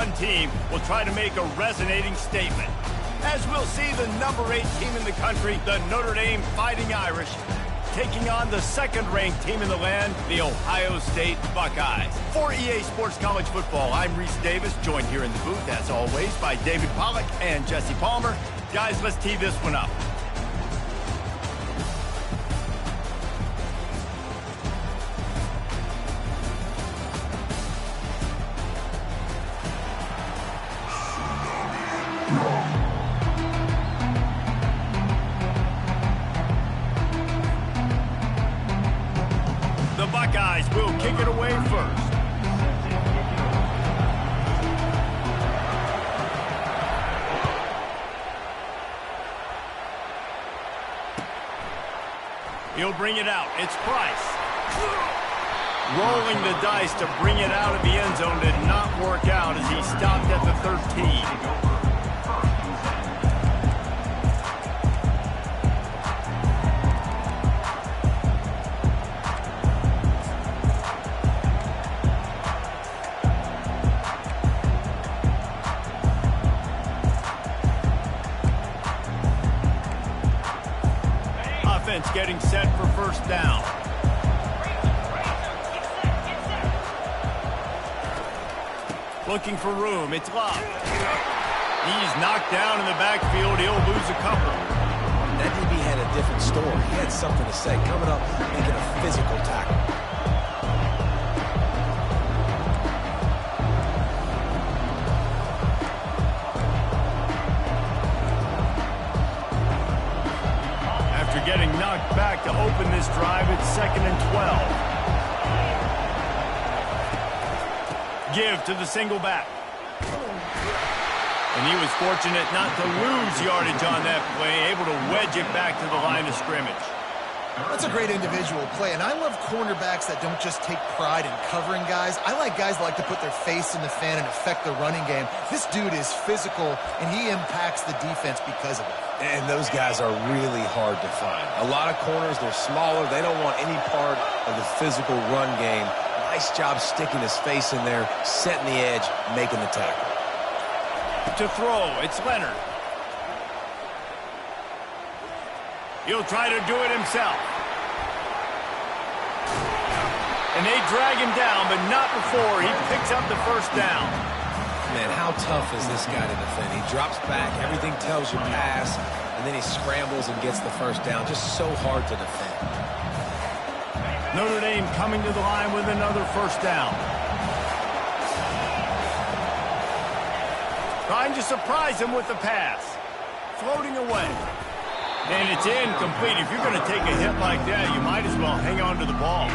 one team will try to make a resonating statement. As we'll see the number 8 team in the country, the Notre Dame Fighting Irish, taking on the second-ranked team in the land, the Ohio State Buckeyes. For EA Sports College Football, I'm Reese Davis, joined here in the booth, as always, by David Pollack and Jesse Palmer. Guys, let's tee this one up. The Buckeyes will kick it away first. He'll bring it out. It's Price. Rolling the dice to bring it out of the end zone did not work out as he stopped at the 13. Getting set for first down. Looking for room. It's Love. He's knocked down in the backfield. He'll lose a couple. That DB had a different story. He had something to say. Coming up, making a physical tackle. Getting knocked back to open this drive. It's 2nd and 12. Give to the single back. And he was fortunate not to lose yardage on that play, able to wedge it back to the line of scrimmage. That's a great individual play, and I love cornerbacks that don't just take pride in covering guys. I like guys that like to put their face in the fan and affect the running game. This dude is physical, and he impacts the defense because of it. And those guys are really hard to find. A lot of corners, they're smaller. They don't want any part of the physical run game. Nice job sticking his face in there, setting the edge, making the tackle. To throw, it's Leonard. He'll try to do it himself. And they drag him down, but not before he picks up the first down. Man, how tough is this guy to defend? He drops back, everything tells you pass, and then he scrambles and gets the first down. Just so hard to defend. Notre Dame coming to the line with another first down. Trying to surprise him with the pass. Floating away. And it's incomplete. If you're going to take a hit like that, you might as well hang on to the ball.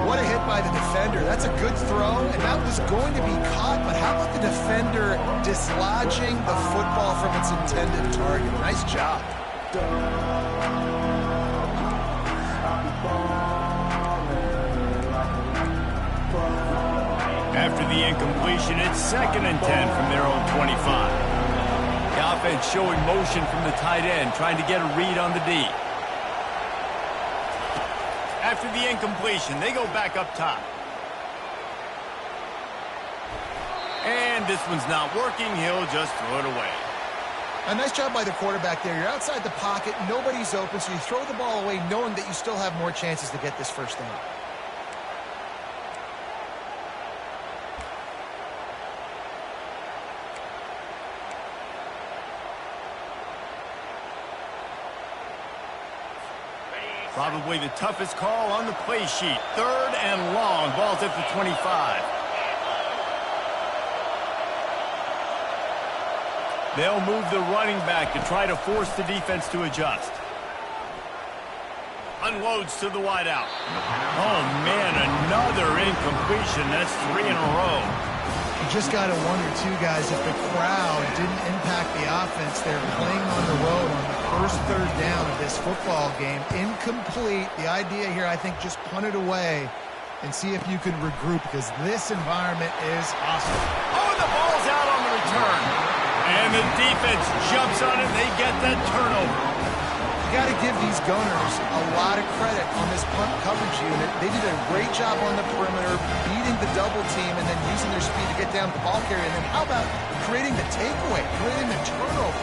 What a hit by the defender. That's a good throw, and that was going to be caught, but how about the defender dislodging the football from its intended target? Nice job. After the incompletion, it's 2nd and 10 from their own 25. The offense showing motion from the tight end, trying to get a read on the D. After the incompletion, they go back up top. And this one's not working. He'll just throw it away. A nice job by the quarterback there. You're outside the pocket. Nobody's open, so you throw the ball away knowing that you still have more chances to get this first down. Probably the toughest call on the play sheet. 3rd and long. Ball's at the 25. They'll move the running back to try to force the defense to adjust. Unloads to the wideout. Oh, man, another incompletion. That's 3 in a row. You just got to wonder, too, guys, if the crowd didn't impact the offense. They're playing on the road on the first 3rd down of this football game. Incomplete. The idea here, I think, just punt it away and see if you can regroup, because this environment is awesome. Oh, and the ball's out on the return. And the defense jumps on it. They get that turnover. got to give these Gunners a lot of credit on this punt coverage unit. They did a great job on the perimeter, beating the double team, and then using their speed to get down the ball carrier. And then how about creating the takeaway, creating the turnover?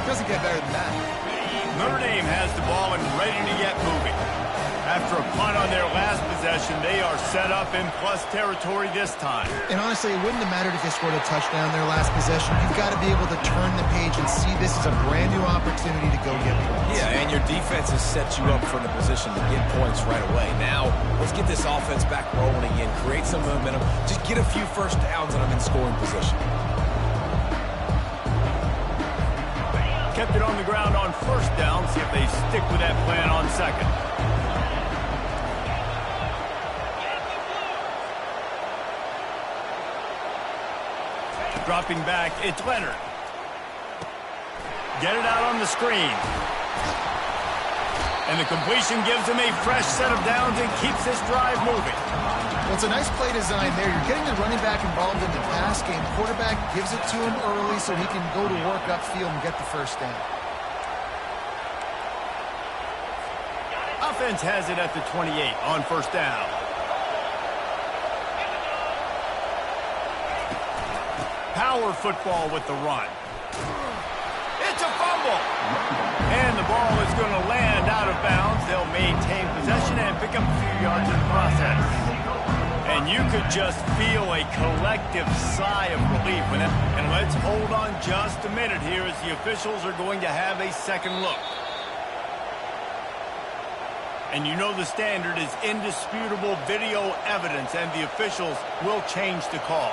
It doesn't get better than that. Notre Dame has the ball and ready to get moving. After a punt on their last possession, they are set up in plus territory this time. And honestly, it wouldn't have mattered if they scored a touchdown their last possession. You've got to be able to turn the page and see this is a brand new opportunity to go get points. Yeah, and your defense has set you up for the position to get points right away. Now, let's get this offense back rolling again, create some momentum, just get a few first downs and I'm in scoring position. Kept it on the ground on first down. See if they stick with that plan on second. Dropping back, it's Leonard. Get it out on the screen. And the completion gives him a fresh set of downs and keeps this drive moving. Well, it's a nice play design there. You're getting the running back involved in the pass game. Quarterback gives it to him early so he can go to work upfield and get the first down. Offense has it at the 28 on first down. Power football with the run. It's a fumble. And the ball is going to land out of bounds. They'll maintain possession and pick up a few yards in the process. And you could just feel a collective sigh of relief when it. And let's hold on just a minute here as the officials are going to have a second look. And you know the standard is indisputable video evidence, and the officials will change the call.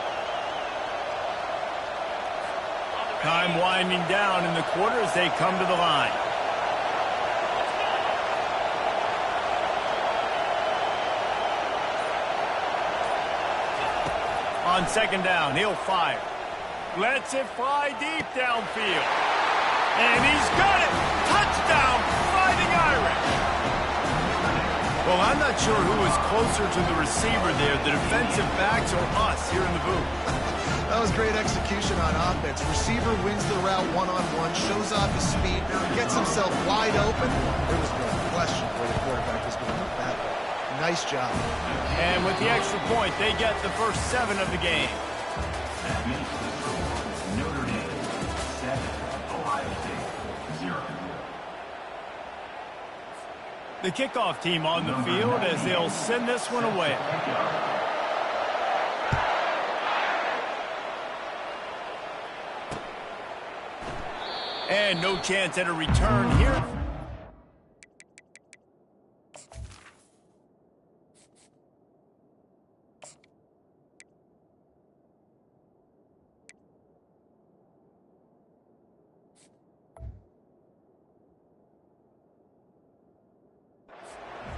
Time winding down in the quarter as they come to the line. On second down, he'll fire. Lets it fly deep downfield. And he's got it! Touchdown, Fighting Irish! Well, I'm not sure who is closer to the receiver there, the defensive backs or us here in the booth. That was great execution on offense. Receiver wins the route one-on-one, shows off his speed, gets himself wide open. There was no question where the quarterback was going with that. Nice job. And with the extra point, they get the first 7 of the game. Notre Dame 7, Ohio State 0. The kickoff team on the field as they'll send this one away. And no chance at a return here.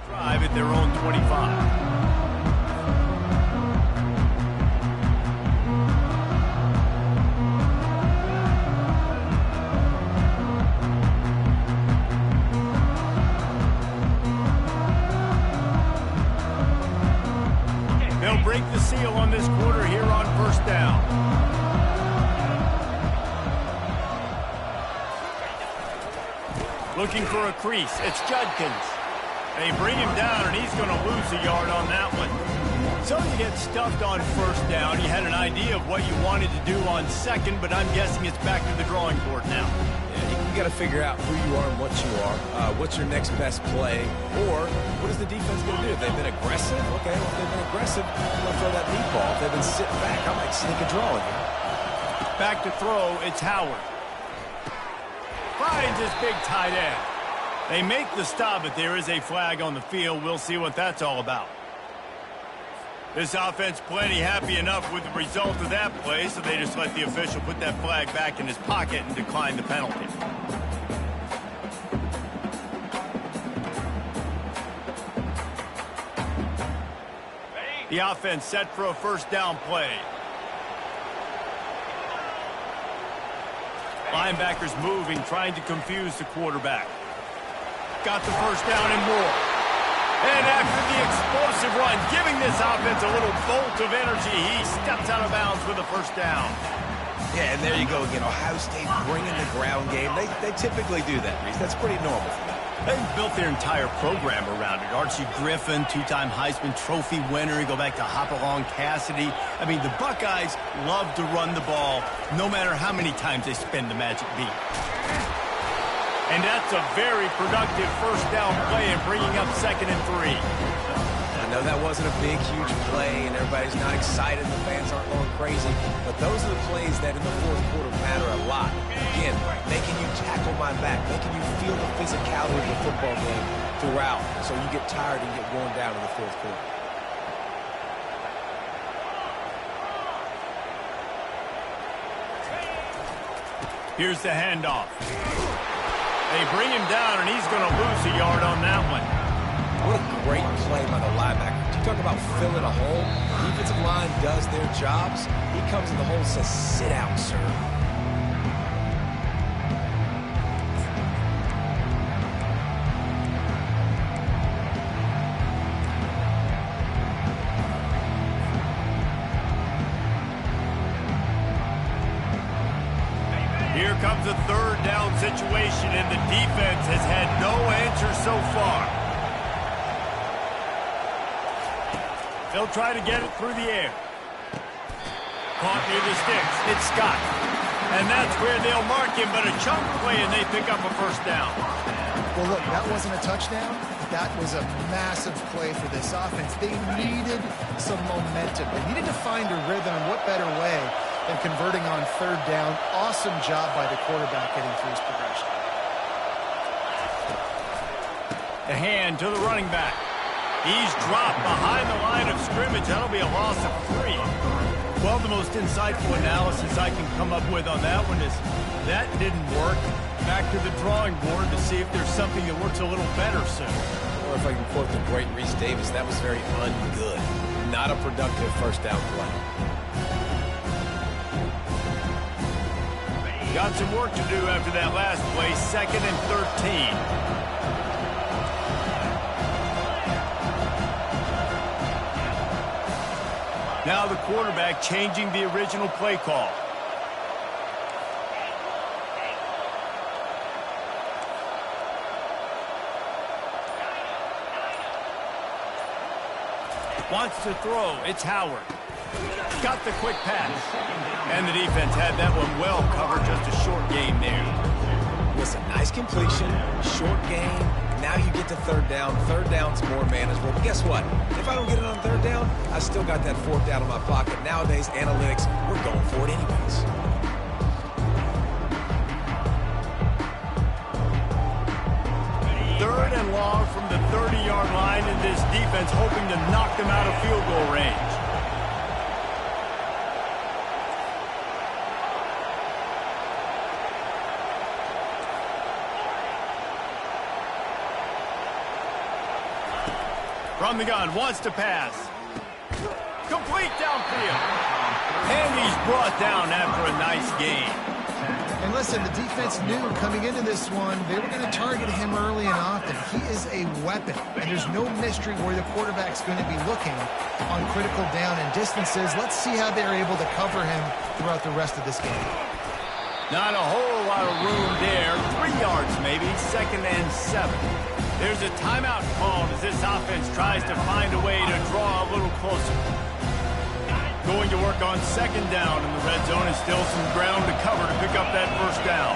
Drive at their own 25. They'll break the seal on this quarter here on first down. Looking for a crease. It's Judkins. They bring him down, and he's going to lose a yard on that one. So you get stuffed on first down. You had an idea of what you wanted to do on second, but I'm guessing it's back to the drawing board now. Yeah, you got to figure out who you are and what you are. What's your next best play? Or what is the defense going to do? If they've been aggressive, okay, well, if they've been aggressive, I'm going to throw that deep ball. If they've been sitting back, I might sneak a draw again. Back to throw, it's Howard. Finds his big tight end. They make the stop, but there is a flag on the field. We'll see what that's all about. This offense plenty happy enough with the result of that play, so they just let the official put that flag back in his pocket and decline the penalty. The offense set for a first down play. Linebackers moving, trying to confuse the quarterback. Got the first down and more. And after the explosive run, giving this offense a little bolt of energy, he steps out of bounds with a first down. Yeah, and there you go again. Ohio State bringing the ground game. They typically do that, Reese. That's pretty normal for them. They've built their entire program around it. Archie Griffin, two-time Heisman Trophy winner. You go back to Hopalong Cassidy. I mean, the Buckeyes love to run the ball no matter how many times they spin the magic beat. And that's a very productive first down play and bringing up 2nd and 3. I know that wasn't a big, huge play, and everybody's not excited. The fans aren't going crazy. But those are the plays that in the fourth quarter matter a lot. Again, making you tackle my back, making you feel the physicality of the football game throughout. So you get tired and get worn down in the fourth quarter. Here's the handoff. They bring him down, and he's going to lose a yard on that one. What a great play by the linebacker. You talk about filling a hole. The defensive line does their jobs. He comes in the hole and says, sit out, sir. Here comes a 3rd down situation, and the defense has had no answer so far. They'll try to get it through the air. Caught near the sticks. It's Scott. And that's where they'll mark him, but a chunk play, and they pick up a 1st down. Well, look, that wasn't a touchdown. That was a massive play for this offense. They needed some momentum. They needed to find a rhythm, and what better way than converting on 3rd down. Awesome job by the quarterback getting through his progression. The hand to the running back. He's dropped behind the line of scrimmage. That'll be a loss of 3. Well, the most insightful analysis I can come up with on that one is that didn't work. Back to the drawing board to see if there's something that works a little better soon. Or if I can quote the great Reese Davis, that was very ungood. Not a productive 1st down play. Got some work to do after that last play. 2nd and 13. Now the quarterback changing the original play call. Wants to throw. It's Howard. Got the quick pass. And the defense had that one well covered. Just a short game there. Listen, nice completion, short game. Now you get to 3rd down. 3rd down's more manageable. But guess what? If I don't get it on 3rd down, I still got that 4th down in my pocket. Nowadays, analytics, we're going for it anyways. Third and long from the 30-yard line, and this defense hoping to knock them out of field goal range. From the gun, wants to pass. Complete downfield. And he's brought down after a nice game. And listen, the defense knew coming into this one, they were going to target him early and often. He is a weapon, and there's no mystery where the quarterback's going to be looking on critical down and distances. Let's see how they're able to cover him throughout the rest of this game. Not a whole lot of room there. 3 yards maybe, 2nd and 7. There's a timeout called as this offense tries to find a way to draw a little closer. Going to work on 2nd down in the red zone, and still some ground to cover to pick up that 1st down.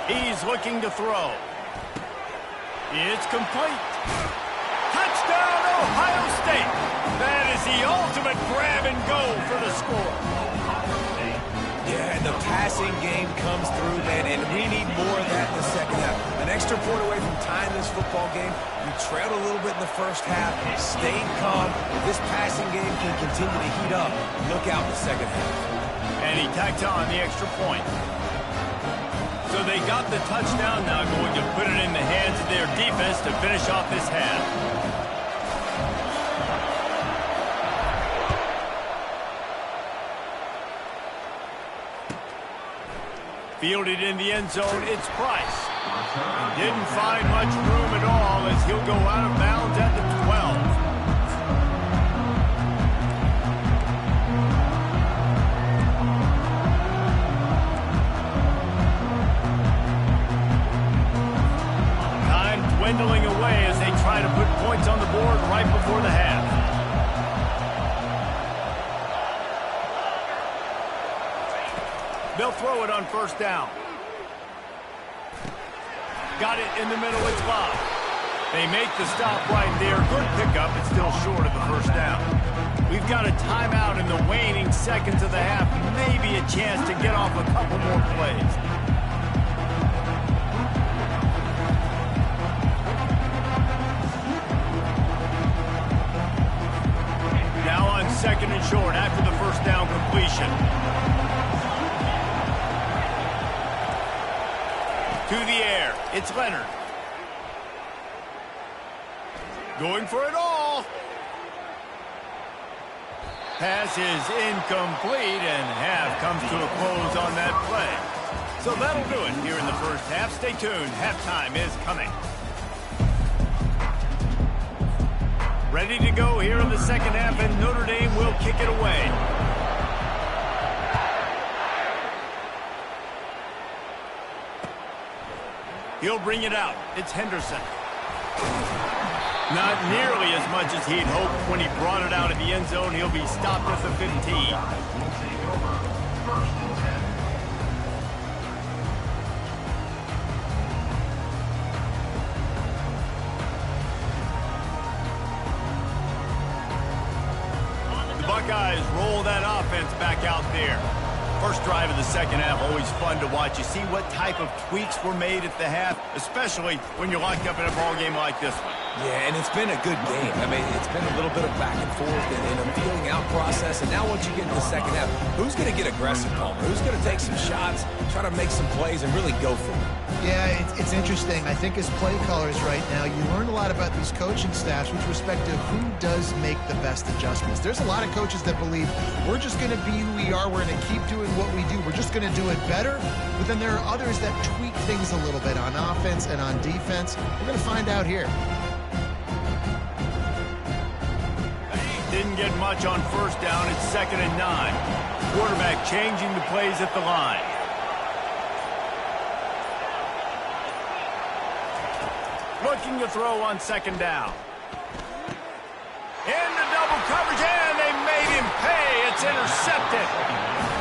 He's looking to throw. It's complete. Touchdown, Ohio State. That is the ultimate grab and go for the score. Yeah, and the passing game comes through, man, and we need more of that in the 2nd half. An extra point away from tying this football game. You trailed a little bit in the 1st half, stayed calm. If this passing game can continue to heat up, look out in the 2nd half. And he tacked on the extra point. So they got the touchdown, now going to put it in the hands of their defense to finish off this half. Fielded in the end zone, it's Price. Didn't find much room at all as he'll go out of bounds at the 12. They'll throw it on first down. Got it in the middle. It's Bob. They make the stop right there. Good pickup. It's still short of the first down. We've got a timeout in the waning seconds of the half. Maybe a chance to get off a couple more plays. Now on second and short after the first down completion. To the air. It's Leonard. Going for it all. Pass is incomplete, and half comes to a close on that play. So that'll do it here in the first half. Stay tuned. Halftime is coming. Ready to go here in the second half, and Notre Dame will kick it away. He'll bring it out. It's Henderson. Not nearly as much as he'd hoped when he brought it out of the end zone. He'll be stopped at the 15. The Buckeyes roll that offense back out there. First drive of the second half, always fun to watch. You see what type of tweaks were made at the half, especially when you're locked up in a ball game like this one. Yeah, and it's been a good game. I mean, it's been a little bit of back and forth and a feeling out process. And now once you get in the second half, who's going to get aggressive, Palmer? Who's going to take some shots, try to make some plays, and really go for it? Yeah, it's interesting. I think as play callers right now, you learn a lot about these coaching staffs with respect to who does make the best adjustments. There's a lot of coaches that believe we're just going to be who we are. We're going to keep doing what we do. We're just going to do it better. But then there are others that tweak things a little bit on offense and on defense. We're going to find out here. Didn't get much on first down. It's 2nd and 9. Quarterback changing the plays at the line. Looking to throw on 2nd down. Into double coverage, and they made him pay. It's intercepted.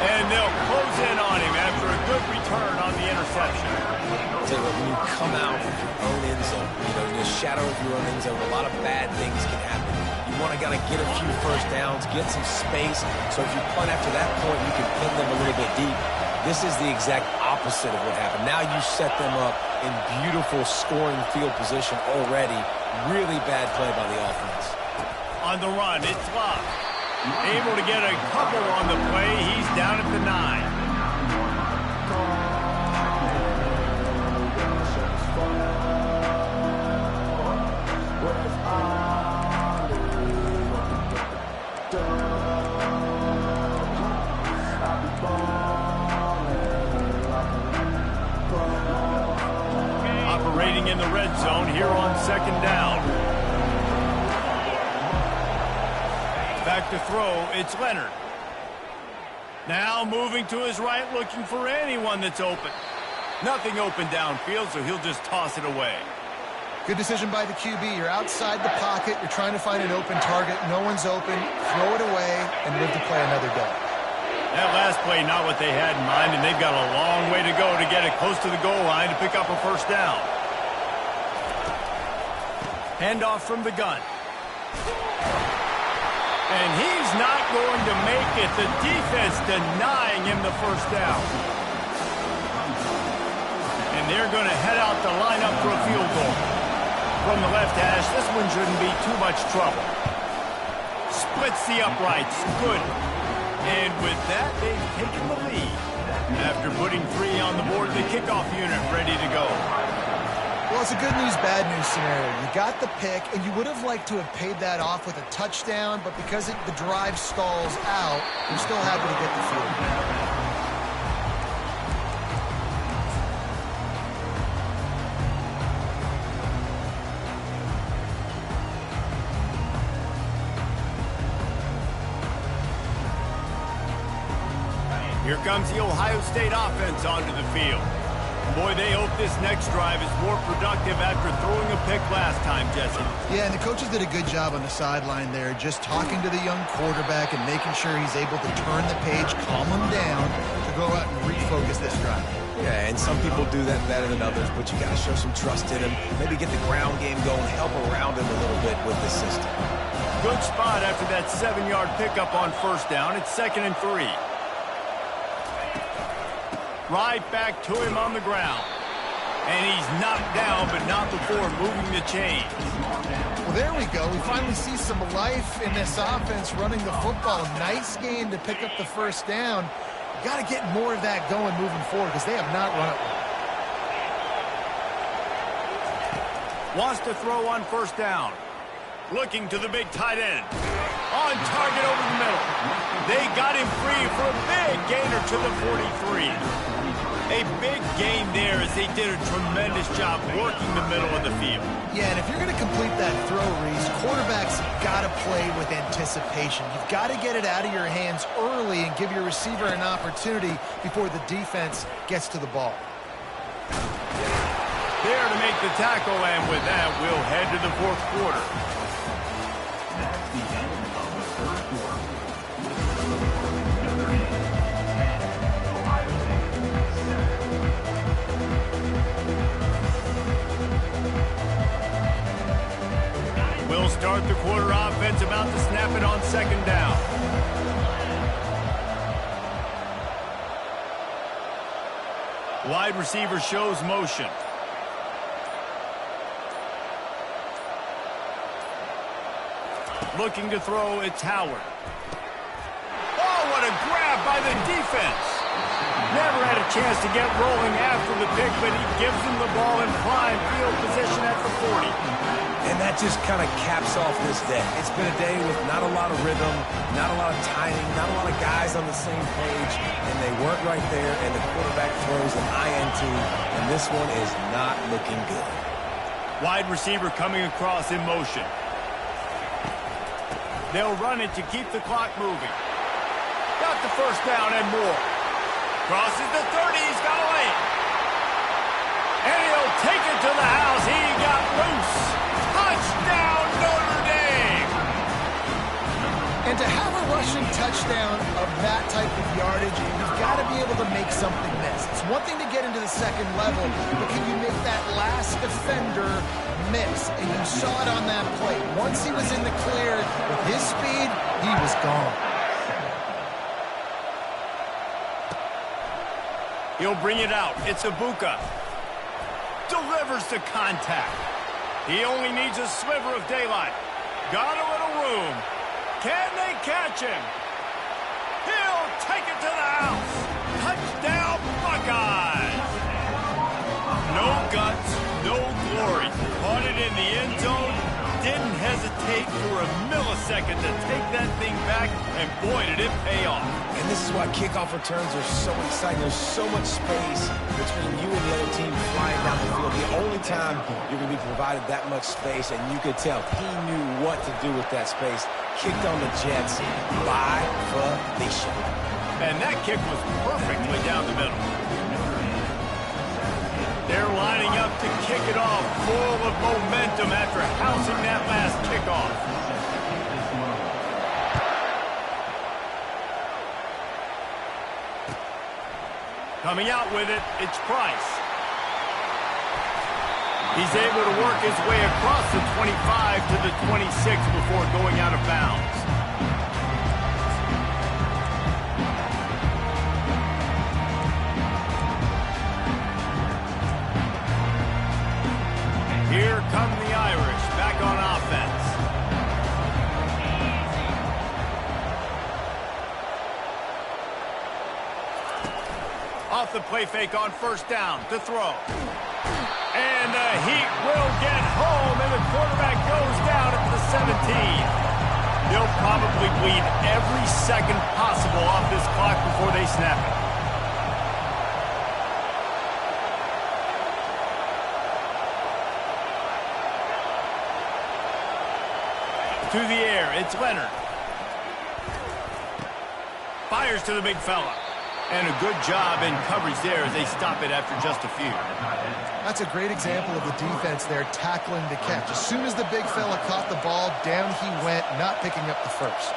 And they'll close in on him after a good return on the interception. I'll tell you what, when you come out of your own end zone, in the shadow of your own end zone, a lot of bad things can happen. You want to get a few first downs, get some space. So if you punt after that point, you can pin them a little bit deep. This is the exact opposite of what happened. Now you set them up in beautiful scoring field position already. Really bad play by the offense. On the run, it's Love. Able to get a couple on the play. He's down at the 9. Operating in the red zone here on 2nd down. Back to throw, it's Leonard. Now moving to his right, looking for anyone that's open. Nothing open downfield, so he'll just toss it away. Good decision by the QB. You're outside the pocket. You're trying to find an open target. No one's open. Throw it away and live to play another day. That last play, not what they had in mind, and they've got a long way to go to get it close to the goal line to pick up a first down. Handoff from the gun. And he's not going to make it. The defense denying him the first down. And they're going to head out to line up for a field goal. From the left hash, this one shouldn't be too much trouble. Splits the uprights. Good. And with that, they've taken the lead. After putting 3 on the board, the kickoff unit ready to go. Well, it's a good news, bad news scenario. You got the pick, and you would have liked to have paid that off with a touchdown, but because the drive stalls out, you're still happy to get the field. Here comes the Ohio State offense onto the field. Boy, they hope this next drive is more productive after throwing a pick last time, Jesse. Yeah, and the coaches did a good job on the sideline there, just talking to the young quarterback and making sure he's able to turn the page, calm him down, to go out and refocus this drive. Yeah, and some people do that better than others, but you got to show some trust in him. Maybe get the ground game going, help around him a little bit with the system. Good spot after that 7-yard pickup on first down. It's 2nd and 3. Right back to him on the ground. And he's knocked down, but not before moving the chains. Well, there we go. We finally see some life in this offense running the football. Nice game to pick up the first down. Got to get more of that going moving forward because they have not run it. Wants to throw on first down. Looking to the big tight end. On target over the middle. They got him free for a big gainer to the 43. A big gain there as they did a tremendous job working the middle of the field. Yeah, and if you're going to complete that throw, Reese, quarterbacks have got to play with anticipation. You've got to get it out of your hands early and give your receiver an opportunity before the defense gets to the ball. There to make the tackle, and with that, we'll head to the fourth quarter. That's the end of the third quarter. Notre Dame 10, Ohio State 7. We'll start the quarter offense about to snap it on second down. Wide receiver shows motion. Looking to throw, it's Howard. Oh, what a grab by the defense. Never had a chance to get rolling after the pick, but he gives him the ball in prime field position at the 40. And that just kind of caps off this day. It's been a day with not a lot of rhythm, not a lot of timing, not a lot of guys on the same page, and they weren't right there, and the quarterback throws an INT, and this one is not looking good. Wide receiver coming across in motion. They'll run it to keep the clock moving. Got the first down and more. Crosses the 30, he's got a lane. And he'll take it to the house. He got loose. Touchdown, Notre Dame! And to have a rushing touchdown of that type of yardage, you've got to be able to make something miss. It's one thing to get into the second level, but can you make that last defender miss? And you saw it on that play. Once he was in the clear with his speed, he was gone. He'll bring it out. It's Ibuka. Delivers the contact. He only needs a sliver of daylight. Got a little room. Can they catch him? He'll take it to the house. Touchdown, Buckeyes. No guts, no glory. Caught it in the end zone. Didn't hesitate for a millisecond to take that thing back, and boy, did it pay off. And this is why kickoff returns are so exciting. There's so much space between you and the other team flying down the field. The only time you're going to be provided that much space, and you could tell he knew what to do with that space. Kicked on the Jets by Felicia. And that kick was perfectly down the middle. They're lining up to kick it off, full of momentum after housing that last kickoff. Coming out with it, it's Price. He's able to work his way across the 25 to the 26 before going out of bounds. Here come the Irish back on offense. Off the play fake on first down to throw. And the heat will get home, and the quarterback goes down at the 17. They'll probably bleed every second possible off this clock before they snap it. To the air, it's Leonard. Fires to the big fella. And a good job in coverage there as they stop it after just a few. That's a great example of the defense there tackling the catch. As soon as the big fella caught the ball, down he went, not picking up the first.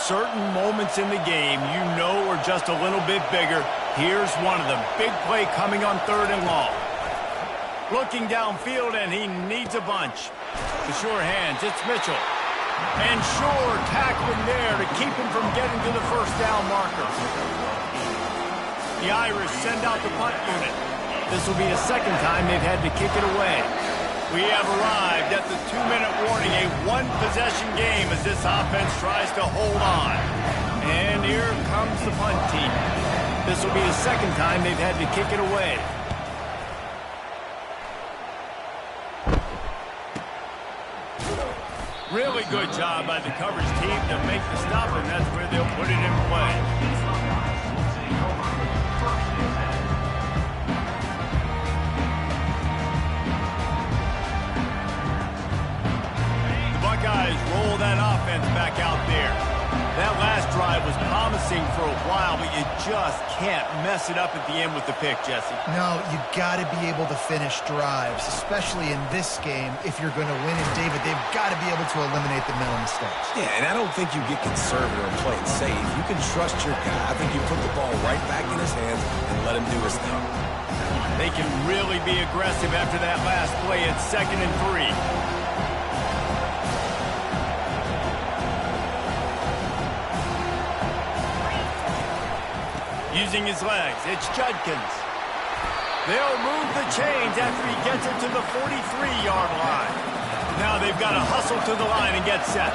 Certain moments in the game you know are just a little bit bigger. Here's one of them. Big play coming on 3rd and long. Looking downfield, and he needs a bunch. The sure hands, it's Mitchell. And Shore tackling there to keep him from getting to the first down marker. The Irish send out the punt unit. This will be the second time they've had to kick it away. We have arrived at the 2-minute warning, a one-possession game as this offense tries to hold on. And here comes the punt team. This will be the second time they've had to kick it away. Really good job by the coverage team to make the stop, and that's where they'll put it in play. Guys roll that offense back out there. That last drive was promising for a while, but you just can't mess it up at the end with the pick, Jesse. No, you got to be able to finish drives, especially in this game if you're going to win. And David, they've got to be able to eliminate the mental mistakes. Yeah, and I don't think you get conservative and play it safe. You can trust your guy. I think you put the ball right back in his hands and let him do his thing. They can really be aggressive after that last play at 2nd and 3. Using his legs, it's Judkins. They'll move the chains after he gets it to the 43-yard line. Now they've got to hustle to the line and get set.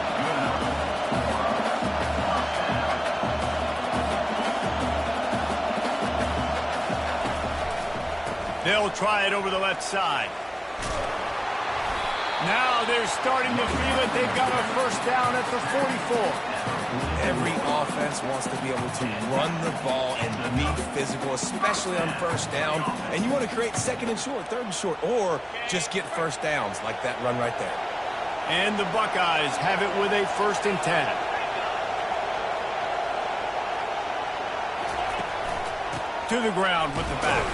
They'll try it over the left side. Now they're starting to feel it. They've got a first down at the 44. Every offense wants to be able to run the ball and be physical, especially on first down. And you want to create 2nd and short, 3rd and short, or just get first downs like that run right there. And the Buckeyes have it with a 1st and 10. To the ground with the back.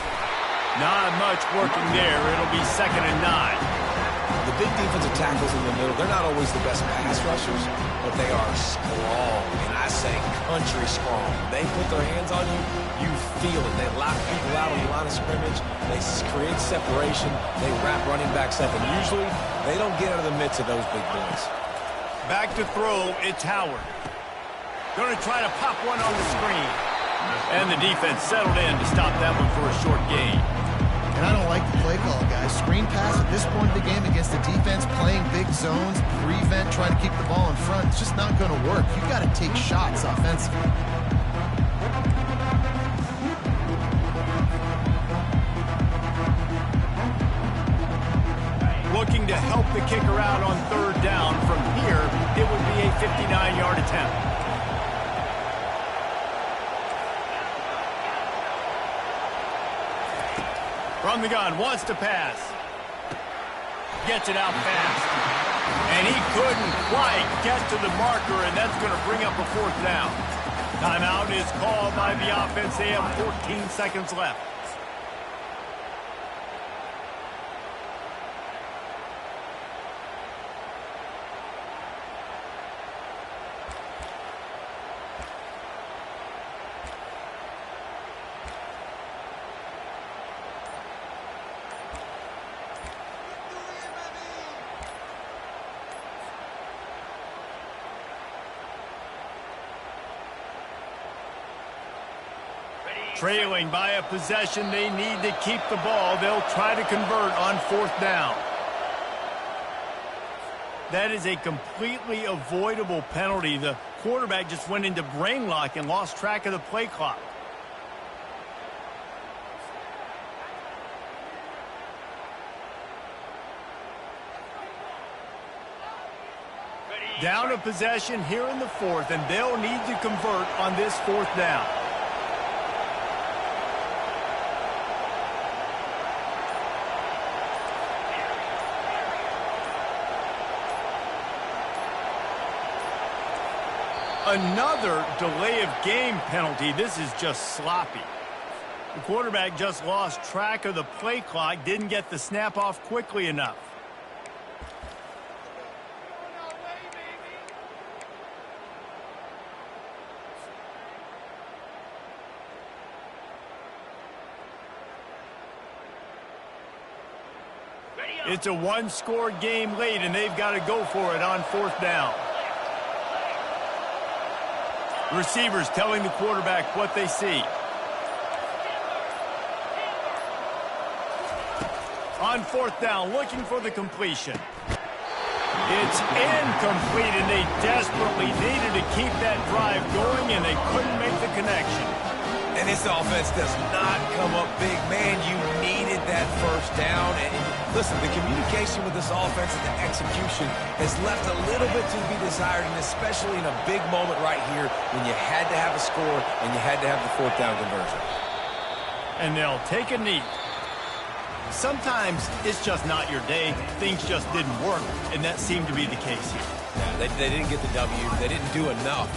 Not much working there. It'll be 2nd and 9. The big defensive tackles in the middle, they're not always the best pass rushers, but they are strong, and I say country strong. They put their hands on you, you feel it. They lock people out on the line of scrimmage. They create separation. They wrap running backs up, and usually they don't get out of the midst of those big boys. Back to throw, it's Howard. Going to try to pop one on the screen. And the defense settled in to stop that one for a short gain. And I don't like the play call, guys. Screen pass at this point in the game against the defense, playing big zones, prevent, trying to keep the ball in front. It's just not going to work. You've got to take shots offensively. Looking to help the kicker out on 3rd down. From here, it would be a 59-yard attempt. From the gun, wants to pass. Gets it out fast. And he couldn't quite get to the marker, and that's going to bring up a 4th down. Timeout is called by the offense. They have 14 seconds left. Trailing by a possession, they need to keep the ball. They'll try to convert on 4th down. That is a completely avoidable penalty. The quarterback just went into brain lock and lost track of the play clock. Down a possession here in the 4th, and they'll need to convert on this 4th down. Another delay of game penalty. This is just sloppy. The quarterback just lost track of the play clock, didn't get the snap off quickly enough. It's a one-score game late, and they've got to go for it on 4th down. Receivers telling the quarterback what they see. On 4th down, looking for the completion. It's incomplete, and they desperately needed to keep that drive going, and they couldn't make the connection. And this offense does not come up big. Man, you needed that 1st down. And listen, the communication with this offense and the execution has left a little bit to be desired, and especially in a big moment right here when you had to have a score and you had to have the 4th down conversion. And they'll take a knee. Sometimes it's just not your day. Things just didn't work, and that seemed to be the case here. Yeah, they didn't get the W. They didn't do enough.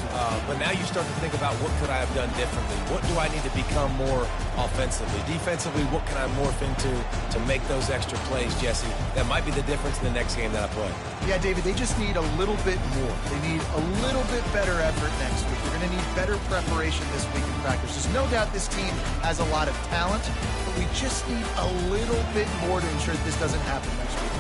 But now you start to think about what could I have done differently? What do I need to become more offensively? Defensively, what can I morph into to make those extra plays, Jesse? That might be the difference in the next game that I play. Yeah, David, they just need a little bit more. They need a little bit better effort next week. They're going to need better preparation this week in practice. There's no doubt this team has a lot of talent, but we just need a little bit more to ensure that this doesn't happen next week.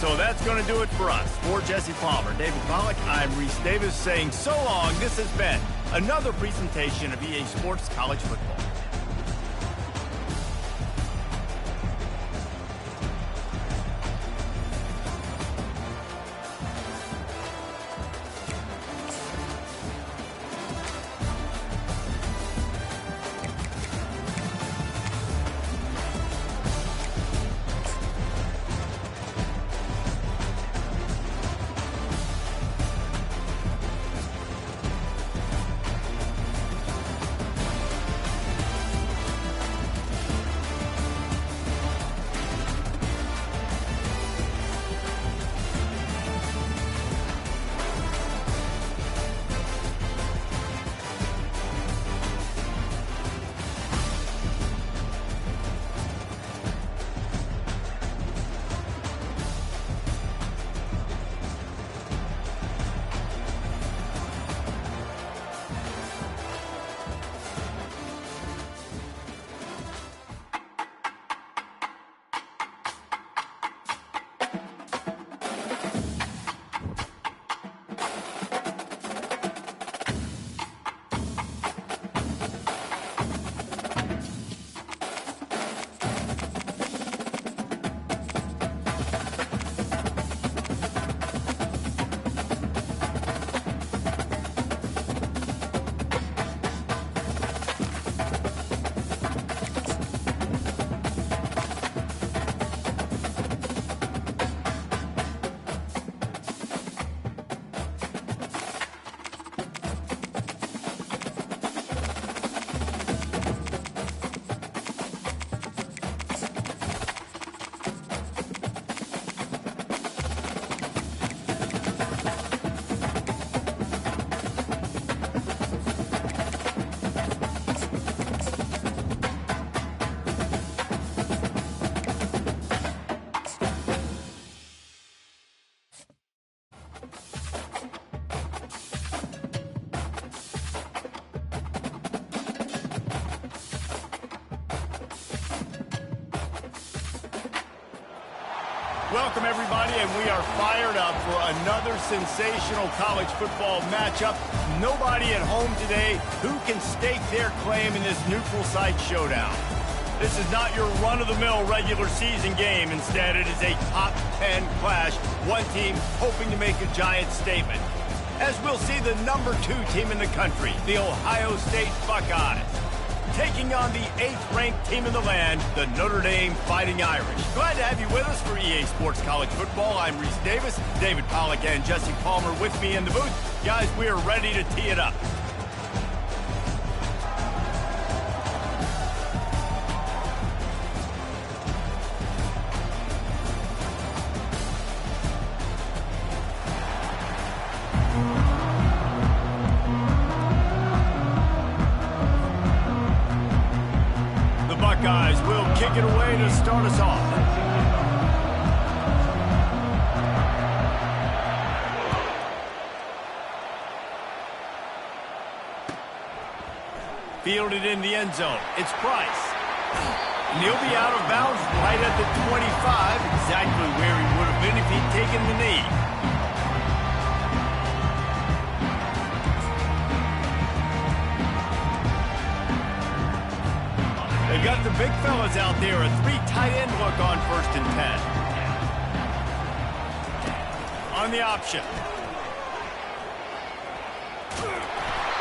So that's going to do it for us. For Jesse Palmer, David Pollack, I'm Reese Davis saying so long. This has been another presentation of EA Sports College Football. Welcome, everybody, and we are fired up for another sensational college football matchup. Nobody at home today who can stake their claim in this neutral site showdown. This is not your run-of-the-mill regular season game. Instead, it is a top 10 clash, one team hoping to make a giant statement. As we'll see the number 2 team in the country, the Ohio State Buckeyes, taking on the 8th-ranked team in the land, the Notre Dame Fighting Irish. Glad to have you with us for EA Sports College Football. I'm Reese Davis, David Pollack and Jesse Palmer with me in the booth. Guys, we are ready to tee it up. Buckeyes will kick it away to start us off. Fielded in the end zone. It's Price. And he'll be out of bounds right at the 25, exactly where he would have been if he'd taken the knee. They got the big fellas out there, a 3 tight end look on 1st and 10. On the option.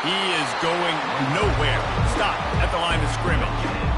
He is going nowhere. Stop at the line of scrimmage.